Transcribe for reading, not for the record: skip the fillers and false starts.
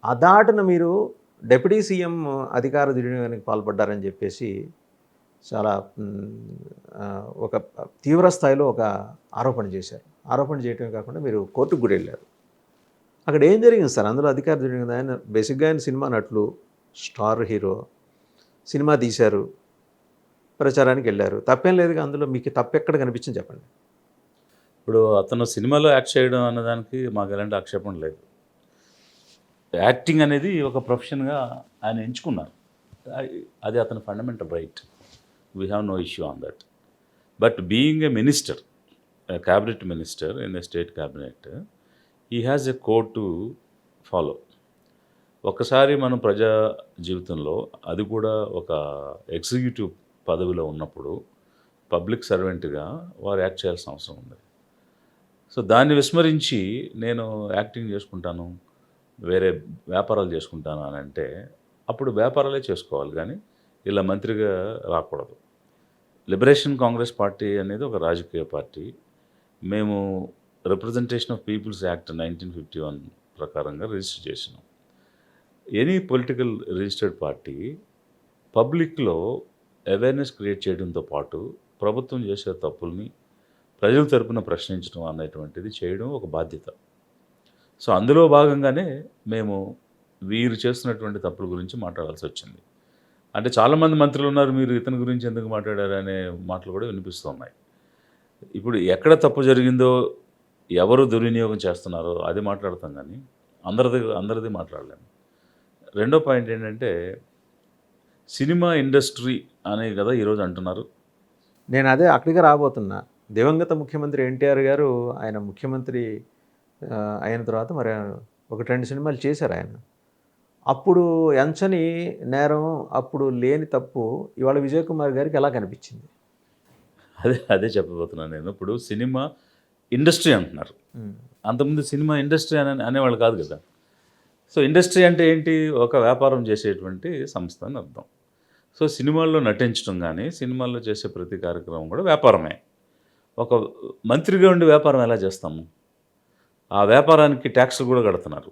ఆ దాటున మీరు deputy CM అధికార దుర్వినియోగానికి పాల్పడ్డారని చెప్పేసి చాలా ఒక తీవ్ర స్థాయిలో ఒక ఆరోపణ చేశారు. ఆరోపణ చేయటమే కాకుండా మీరు కోర్టుకు కూడా వెళ్ళారు. అక్కడ ఏం జరిగింది సార్ అందులో అధికార దుర్వినియోగం? ఆయన బేసిక్గా ఆయన సినిమా నటులు, స్టార్ హీరో, సినిమా తీశారు, ప్రచారానికి వెళ్ళారు, తప్పేం లేదుగా అందులో. మీకు తప్పెక్కడ కనిపించింది చెప్పండి. ఇప్పుడు అతను సినిమాలో యాక్ట్ చేయడం అన్నదానికి మాకు ఎలాంటి ఆక్షేపణ లేదు. యాక్టింగ్ అనేది ఒక ప్రొఫెషన్గా ఆయన ఎంచుకున్నారు. అది అతని fundamental right. We have no issue on that. But being a minister, cabinet minister in a state cabinet, he has a code to follow. ఒకసారి మనం ప్రజా జీవితంలో, అది కూడా ఒక ఎగ్జిక్యూటివ్ పదవిలో ఉన్నప్పుడు, పబ్లిక్ సర్వెంట్గా వారు యాక్ట్ చేయాల్సిన అవసరం ఉంది. సో దాన్ని విస్మరించి నేను యాక్టింగ్ చేసుకుంటాను, వేరే వ్యాపారాలు చేసుకుంటాను అని అంటే, అప్పుడు వ్యాపారాలే చేసుకోవాలి కానీ ఇలా మంత్రిగా రాకూడదు. లిబరేషన్ కాంగ్రెస్ పార్టీ అనేది ఒక రాజకీయ పార్టీ. మేము రిప్రజెంటేషన్ ఆఫ్ పీపుల్స్ యాక్ట్ 1951 ప్రకారంగా రిజిస్టర్ చేసినాం. ఎనీ పొలిటికల్ రిజిస్టర్డ్ పార్టీ పబ్లిక్లో అవేర్నెస్ క్రియేట్ చేయడంతో పాటు ప్రభుత్వం చేసే తప్పుల్ని ప్రజల తరపున ప్రశ్నించడం అనేటువంటిది చేయడం ఒక బాధ్యత. సో అందులో భాగంగానే మేము వీరు చేస్తున్నటువంటి తప్పుల గురించి మాట్లాడాల్సి వచ్చింది. అంటే చాలామంది మంత్రులు ఉన్నారు, మీరు ఇతని గురించి ఎందుకు మాట్లాడారు అనే మాటలు కూడా వినిపిస్తున్నాయి. ఇప్పుడు ఎక్కడ తప్పు జరిగిందో, ఎవరు దుర్వినియోగం చేస్తున్నారో అది మాట్లాడతాం కానీ అందరిది మాట్లాడలేము. రెండో పాయింట్ ఏంటంటే, సినిమా ఇండస్ట్రీ అనే కదా ఈరోజు అంటున్నారు. నేను అదే అక్కడికి రాబోతున్నా. దివంగత ముఖ్యమంత్రి ఎన్టీఆర్ గారు ఆయన ముఖ్యమంత్రి అయిన తర్వాత మరి 1-2 సినిమాలు చేశారు ఆయన. అప్పుడు ఎంచని నేరం, అప్పుడు లేని తప్పు ఇవాళ విజయ్ కుమార్ గారికి ఎలా కనిపించింది? అదే చెప్పబోతున్నాను నేను. ఇప్పుడు సినిమా ఇండస్ట్రీ అంటున్నారు, అంతకుముందు సినిమా ఇండస్ట్రీ అనేవాళ్ళు కాదు కదా. సో ఇండస్ట్రీ అంటే ఏంటి? ఒక వ్యాపారం చేసేటువంటి సంస్థ అని అర్థం. సో సినిమాల్లో నటించడం కానీ, సినిమాల్లో చేసే ప్రతి కార్యక్రమం కూడా వ్యాపారమే. ఒక మంత్రిగా ఉండి వ్యాపారం ఎలా చేస్తాము? ఆ వ్యాపారానికి ట్యాక్స్లు కూడా కడుతున్నారు.